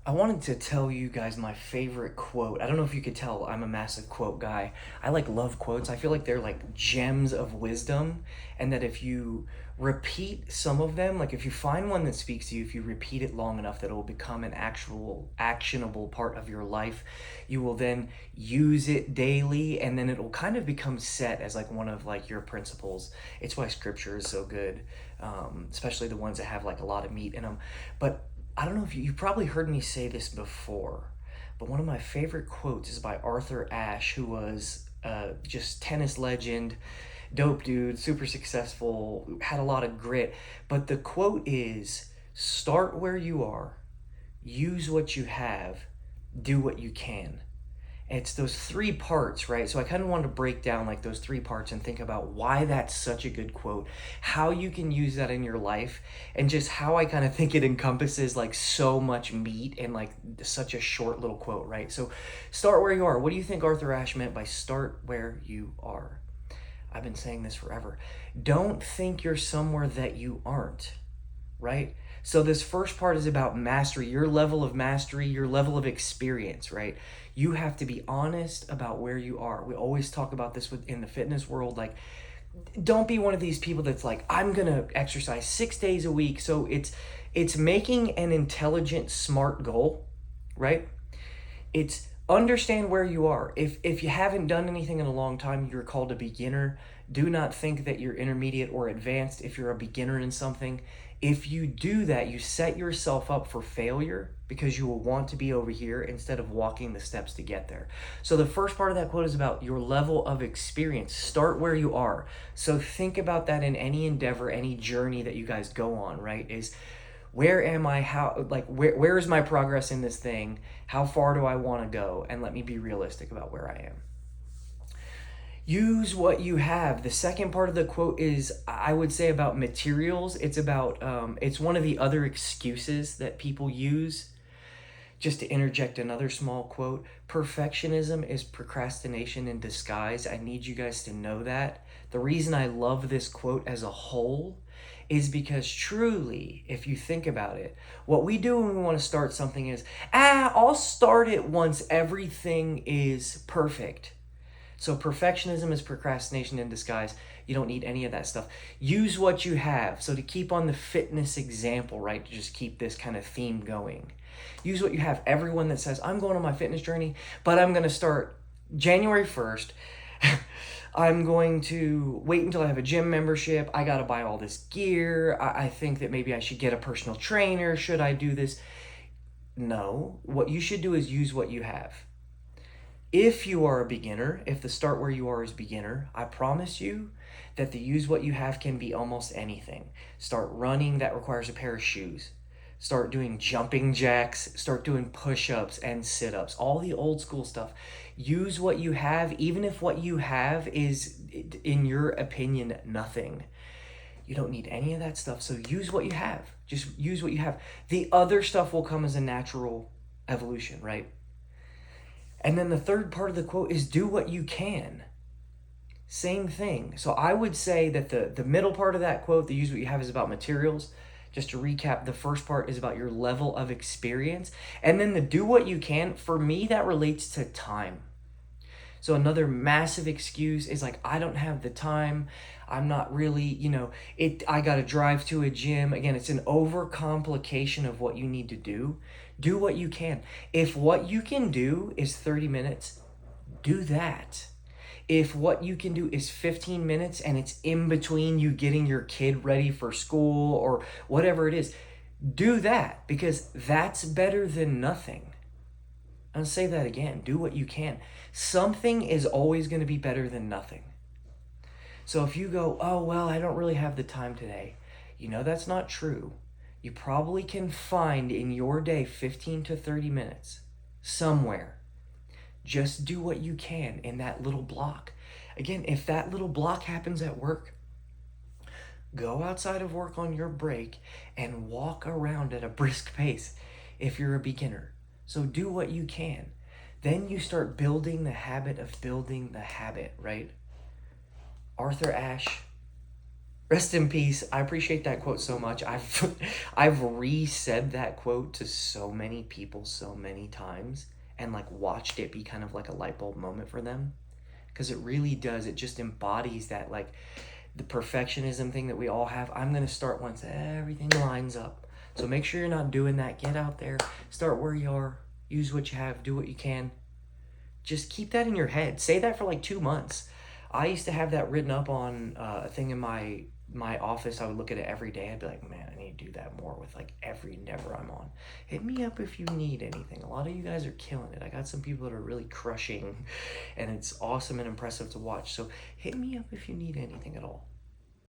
I wanted to tell you guys my favorite quote. I don't know if you could tell, I'm a massive quote guy. I love quotes. I feel like they're like gems of wisdom, and that if you repeat some of them, like if you find one that speaks to you, if you repeat it long enough that it will become an actual actionable part of your life, you will then use it daily, and then it will kind of become set as like one of like your principles. It's why scripture is so good, especially the ones that have like a lot of meat in them. But I don't know if you've probably heard me say this before, but one of my favorite quotes is by Arthur Ashe, who was just tennis legend, dope dude, super successful, had a lot of grit. But the quote is, start where you are, use what you have, do what you can. It's those three parts, right? So I kind of wanted to break down like those three parts and think about why that's such a good quote, how you can use that in your life, and just how I kind of think it encompasses like so much meat in like such a short little quote, right? So start where you are. What do you think Arthur Ashe meant by start where you are? I've been saying this forever. Don't think you're somewhere that you aren't, right? So this first part is about mastery, your level of mastery, your level of experience, right? You have to be honest about where you are. We always talk about this in the fitness world. Like, don't be one of these people that's like, I'm gonna exercise 6 days a week. So it's making an intelligent, smart goal, right? It's understand where you are. If you haven't done anything in a long time, you're called a beginner. Do not think that you're intermediate or advanced if you're a beginner in something. If you do that, you set yourself up for failure because you will want to be over here instead of walking the steps to get there. So the first part of that quote is about your level of experience. Start where you are. So think about that in any endeavor, any journey that you guys go on, right? Is where am I? How, like, where is my progress in this thing? How far do I want to go? And let me be realistic about where I am. Use what you have. The second part of the quote is, I would say, about materials. It's about, it's one of the other excuses that people use. Just to interject another small quote, perfectionism is procrastination in disguise. I need you guys to know that. The reason I love this quote as a whole is because truly, if you think about it, what we do when we want to start something is, I'll start it once everything is perfect. So perfectionism is procrastination in disguise. You don't need any of that stuff. Use what you have. So to keep on the fitness example, right, to just keep this kind of theme going. Use what you have. Everyone that says, I'm going on my fitness journey, but I'm going to start January 1st. I'm going to wait until I have a gym membership. I got to buy all this gear. I think that maybe I should get a personal trainer. Should I do this? No. What you should do is use what you have. If you are a beginner, if the start where you are is beginner, I promise you that the use what you have can be almost anything. Start running, that requires a pair of shoes. Start doing jumping jacks, start doing push-ups and sit-ups, all the old school stuff. Use what you have, even if what you have is, in your opinion, nothing. You don't need any of that stuff, so use what you have. Just use what you have. The other stuff will come as a natural evolution, right? And then the third part of the quote is do what you can. Same thing. So I would say that the middle part of that quote, the use what you have, is about materials. Just to recap, the first part is about your level of experience. And then the do what you can, for me, that relates to time. So another massive excuse is like, I don't have the time. I'm not really, I got to drive to a gym. Again, it's an overcomplication of what you need to do. Do what you can. If what you can do is 30 minutes, do that. If what you can do is 15 minutes and it's in between you getting your kid ready for school or whatever it is, do that, because that's better than nothing. I'll say that again. Do what you can. Something is always going to be better than nothing. So if you go, oh, well, I don't really have the time today, that's not true. You probably can find in your day 15 to 30 minutes somewhere. Just do what you can in that little block. Again, if that little block happens at work, go outside of work on your break and walk around at a brisk pace if you're a beginner. So do what you can. Then you start building the habit of building the habit, right? Arthur Ashe, Rest in peace. I appreciate that quote so much. I've re-said that quote to so many people so many times and like watched it be kind of like a light bulb moment for them, because it really does. It just embodies that, like, the perfectionism thing that we all have. I'm going to start once everything lines up. So make sure you're not doing that. Get out there, start where you are, use what you have, do what you can. Just keep that in your head. Say that for like 2 months. I used to have that written up on a thing in my office. I would look at it every day. I'd be like, man, I need to do that more with like every endeavor I'm on. Hit me up if you need anything. A lot of you guys are killing it. I got some people that are really crushing, and it's awesome and impressive to watch. So hit me up if you need anything at all.